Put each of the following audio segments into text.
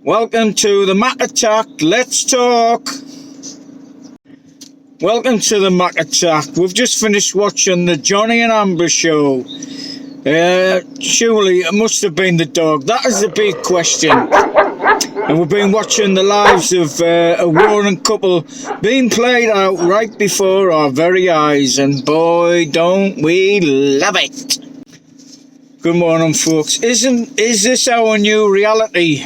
Welcome to the Mac Attack. Let's talk. Welcome to the Mac Attack. We've just finished watching the Johnny and Amber show. Surely it must have been the dog. That is the big question. And we've been watching the lives of a warring couple being played out right before our very eyes. And boy, don't we love it. Good morning, folks. Is this our new reality?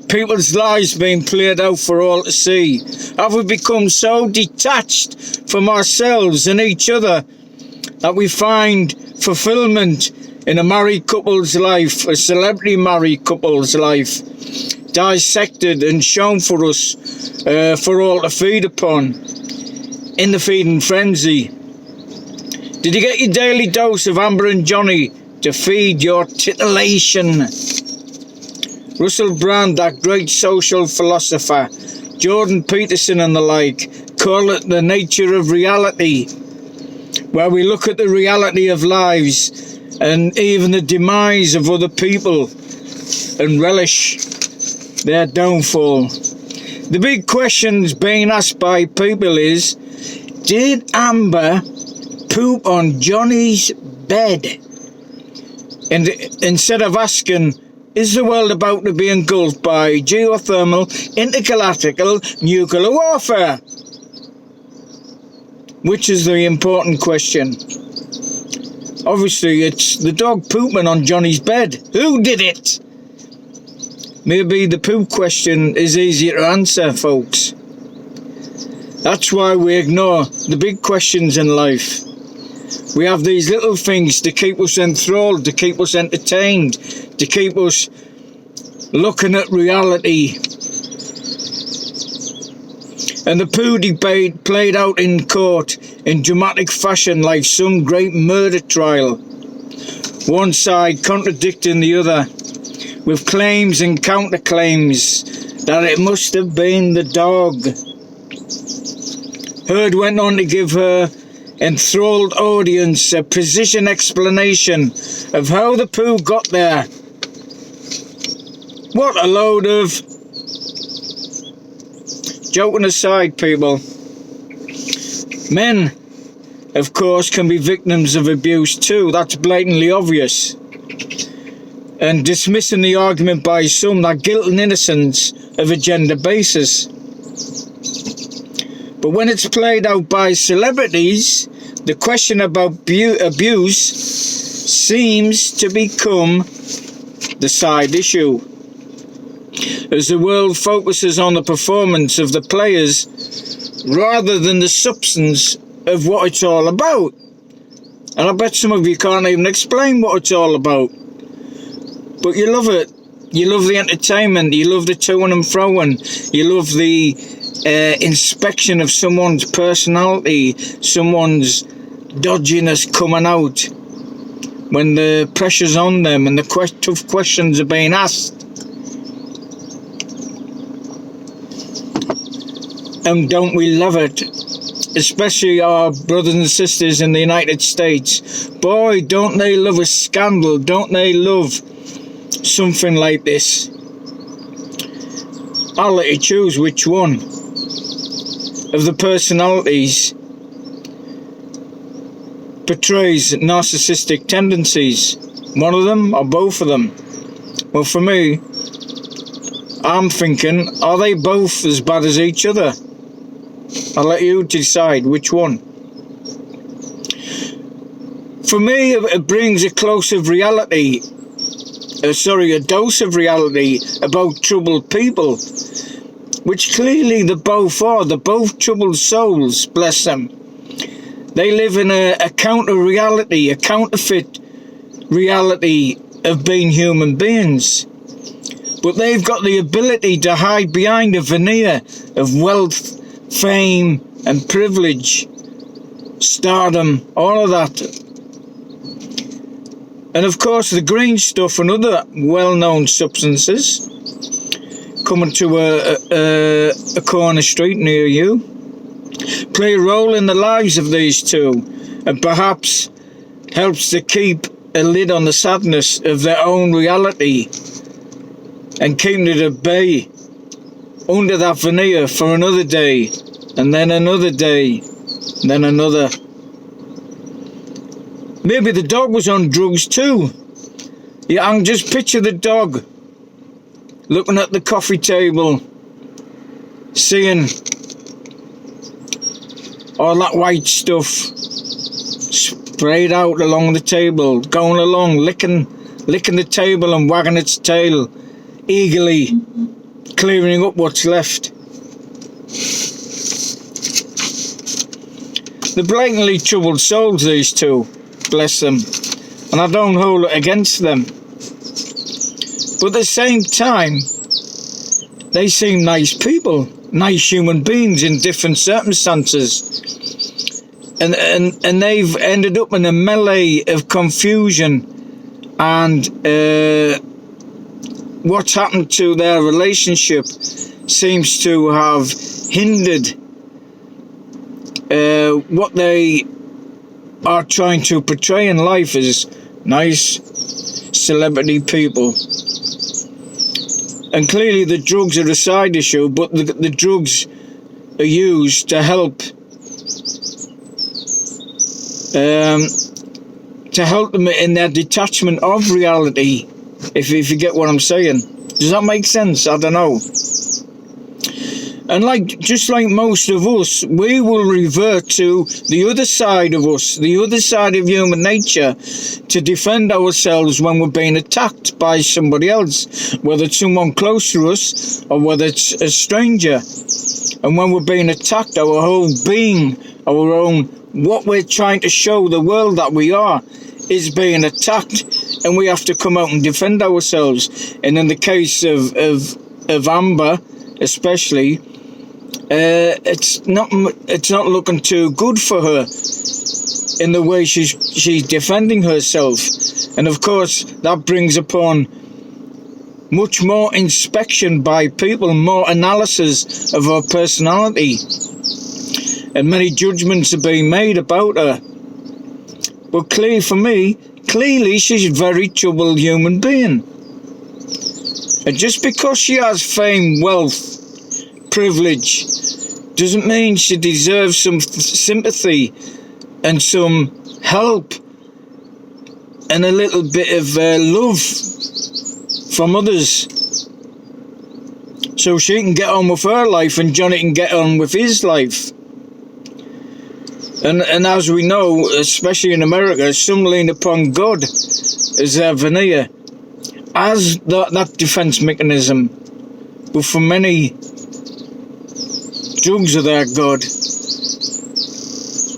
People's lives being played out for all to see. Have we become so detached from ourselves and each other that we find fulfillment in a married couple's life, a celebrity married couple's life, dissected and shown for us for all to feed upon in the feeding frenzy? Did you get your daily dose of Amber and Johnny to feed your titillation? Russell Brand, that great social philosopher, Jordan Peterson and the like, call it the nature of reality, where we look at the reality of lives and even the demise of other people and relish their downfall. The big questions being asked by people is, did Amber poop on Johnny's bed? And instead of asking, is the world about to be engulfed by geothermal, intergalactical, nuclear warfare? Which is the important question. Obviously, it's the dog pooping on Johnny's bed. Who did it? Maybe the poop question is easier to answer, folks. That's why we ignore the big questions in life. We have these little things to keep us enthralled, to keep us entertained, to keep us looking at reality. And the poo debate played out in court in dramatic fashion like some great murder trial. One side contradicting the other, with claims and counterclaims that it must have been the dog. Heard went on to give her enthralled audience a precision explanation of how the poo got there. What a load of... Joking aside, people, men, of course, can be victims of abuse too. That's blatantly obvious. And dismissing the argument by some that guilt and innocence of a gender basis. But when it's played out by celebrities, the question about abuse seems to become the side issue. As the world focuses on the performance of the players rather than the substance of what it's all about. And I bet some of you can't even explain what it's all about. But you love it. You love the entertainment. You love the to-ing and fro-ing. You love the inspection of someone's personality, someone's dodginess coming out when the pressure's on them and the tough questions are being asked. And don't we love it? Especially our brothers and sisters in the United States. Boy, don't they love a scandal? Don't they love something like this? I'll let you choose which one of the personalities portrays narcissistic tendencies. One of them or both of them? Well, for me, I'm thinking, are they both as bad as each other? I'll let you decide which one. For me, it brings a dose of reality about troubled people, which clearly they both are. They're both troubled souls, bless them. They live in a counter-reality, a counterfeit reality of being human beings. But they've got the ability to hide behind a veneer of wealth, fame and privilege, stardom, all of that. And of course the green stuff and other well-known substances coming to a corner street near you play a role in the lives of these two, and perhaps helps to keep a lid on the sadness of their own reality and keeping it at bay under that veneer for another day, and then another day, and then another. Maybe the dog was on drugs too. Yeah, I can just picture the dog looking at the coffee table, seeing all that white stuff sprayed out along the table, going along, licking the table and wagging its tail, eagerly clearing up what's left. They're blatantly troubled souls, these two, bless them, and I don't hold it against them. But at the same time, they seem nice people, nice human beings in different circumstances. And they've ended up in a melee of confusion, and what's happened to their relationship seems to have hindered what they are trying to portray in life as nice celebrity people. And clearly the drugs are a side issue, but the drugs are used to help them in their detachment of reality, if you get what I'm saying. Does that make sense? I don't know. And just like most of us, we will revert to the other side of us, the other side of human nature, to defend ourselves when we're being attacked by somebody else, whether it's someone close to us or whether it's a stranger. And when we're being attacked, our whole being, our own, what we're trying to show the world that we are, is being attacked, and we have to come out and defend ourselves. And in the case of Amber, especially, it's not looking too good for her in the way she's defending herself. And of course that brings upon much more inspection by people, more analysis of her personality, and many judgments are being made about her. But clearly she's a very troubled human being. And just because she has fame, wealth, privilege, doesn't mean she deserves some sympathy and some help and a little bit of love from others, so she can get on with her life and Johnny can get on with his life. And as we know, especially in America, some lean upon God as their veneer, as that defense mechanism. But for many, drugs are their God,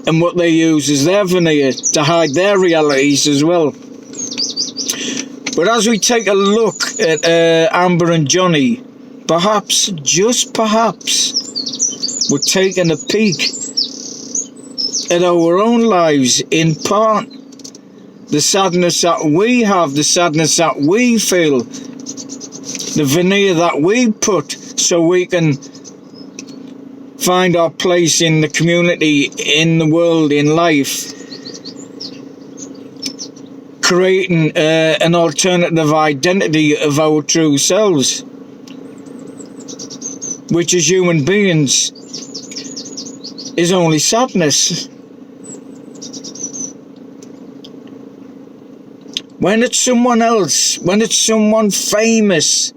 and what they use is their veneer to hide their realities as well. But as we take a look at Amber and Johnny, perhaps, just perhaps, we're taking a peek at our own lives, in part, the sadness that we have, the sadness that we feel, the veneer that we put so we can find our place in the community, in the world, in life, creating an alternative identity of our true selves, which as human beings is only sadness. When it's someone else, when it's someone famous,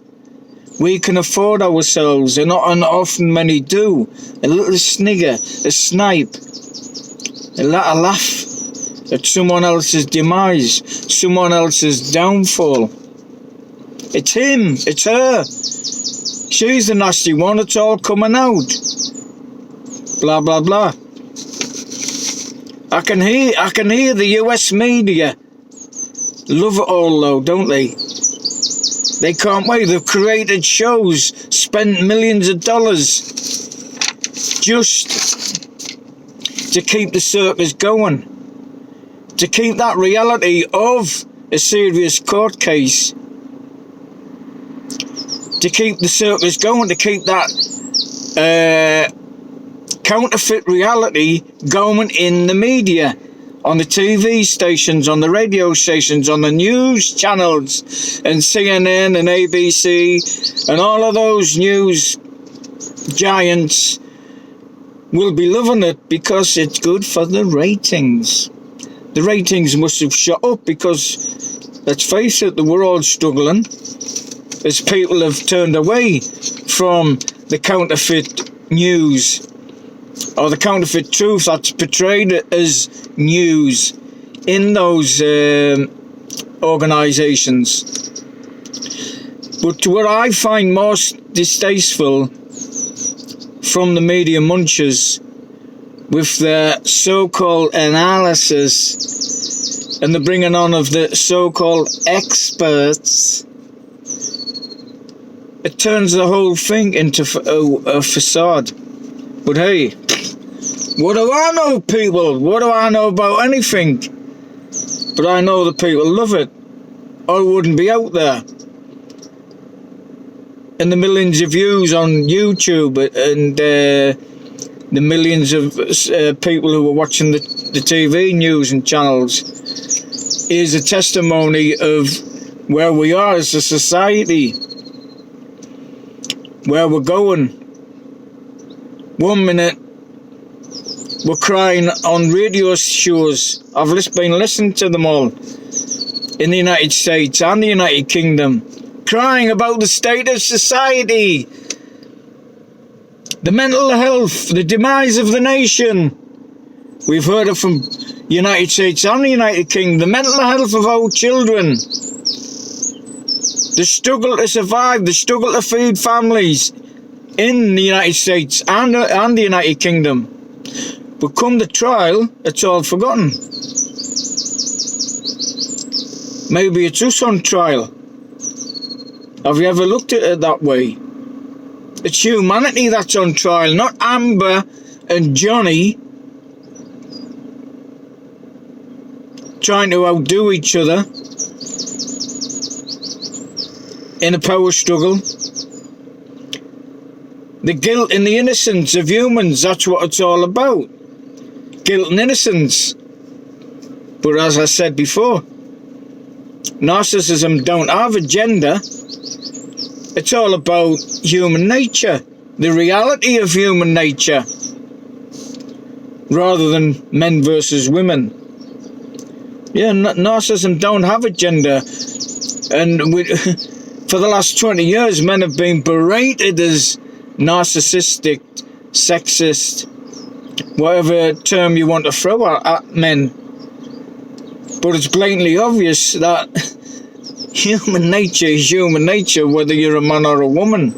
we can afford ourselves, and often many do, a little snigger, a snipe, a laugh at someone else's demise, someone else's downfall. It's him, it's her. She's the nasty one, it's all coming out. Blah, blah, blah. I can hear the US media love it all though, don't they? They can't wait. They've created shows, spent millions of dollars just to keep the circus going, to keep that reality of a serious court case, to keep the circus going, to keep that counterfeit reality going in the media, on the TV stations, on the radio stations, on the news channels, and CNN and ABC, and all of those news giants will be loving it because it's good for the ratings. The ratings must have shot up because, let's face it, the world's struggling as people have turned away from the counterfeit news or the counterfeit truth that's portrayed as news in those organisations. But what I find most distasteful from the media munchers with their so-called analysis and the bringing on of the so-called experts, it turns the whole thing into a facade. But hey, what do I know, people? What do I know about anything? But I know the people love it. I wouldn't be out there. And the millions of views on YouTube and the millions of people who are watching the TV news and channels is a testimony of where we are as a society, where we're going. 1 minute we're crying on radio shows. I've been listening to them all in the United States and the United Kingdom, crying about the state of society, the mental health, the demise of the nation. We've heard it from the United States and the United Kingdom, the mental health of our children, the struggle to survive, the struggle to feed families in the United States and the United Kingdom. But come the trial, it's all forgotten. Maybe it's us on trial. Have you ever looked at it that way? It's humanity that's on trial, not Amber and Johnny trying to outdo each other in a power struggle. The guilt and the innocence of humans, that's what it's all about. Guilt and innocence. But as I said before, narcissism don't have a gender. It's all about human nature, the reality of human nature, rather than men versus women. Yeah, narcissism don't have a gender. And for the last 20 years, men have been berated as narcissistic, sexist, whatever term you want to throw at men. But it's blatantly obvious that human nature is human nature, whether you're a man or a woman.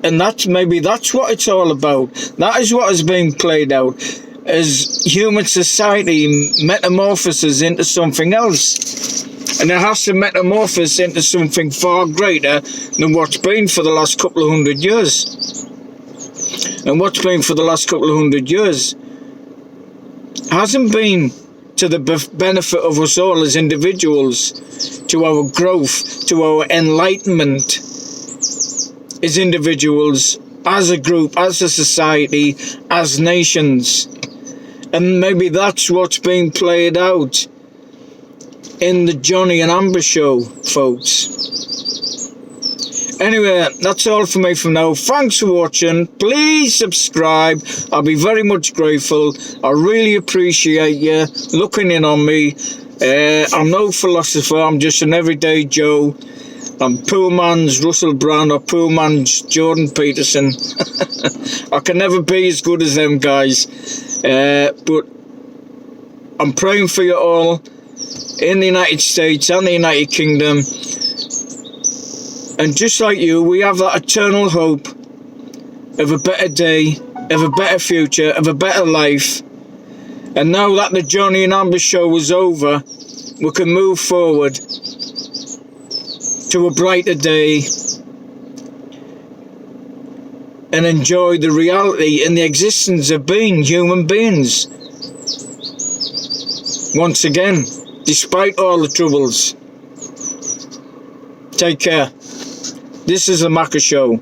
And maybe that's what it's all about. That is what has been played out as human society metamorphoses into something else. And it has to metamorphose into something far greater than what's been for the last couple of 100 years. And what's been for the last couple of 100 years hasn't been to the benefit of us all as individuals, to our growth, to our enlightenment as individuals, as a group, as a society, as nations. And maybe that's what's being played out in the Johnny and Amber show, folks. Anyway, that's all for me from now. Thanks for watching. Please subscribe. I'll be very much grateful. I really appreciate you looking in on me. I'm no philosopher. I'm just an everyday Joe. I'm poor man's Russell Brand or poor man's Jordan Peterson. I can never be as good as them guys. But I'm praying for you all in the United States and the United Kingdom. And just like you, we have that eternal hope of a better day, of a better future, of a better life. And now that the Johnny and Amber show is over, we can move forward to a brighter day and enjoy the reality and the existence of being human beings. Once again, despite all the troubles. Take care. This is the Macca Show.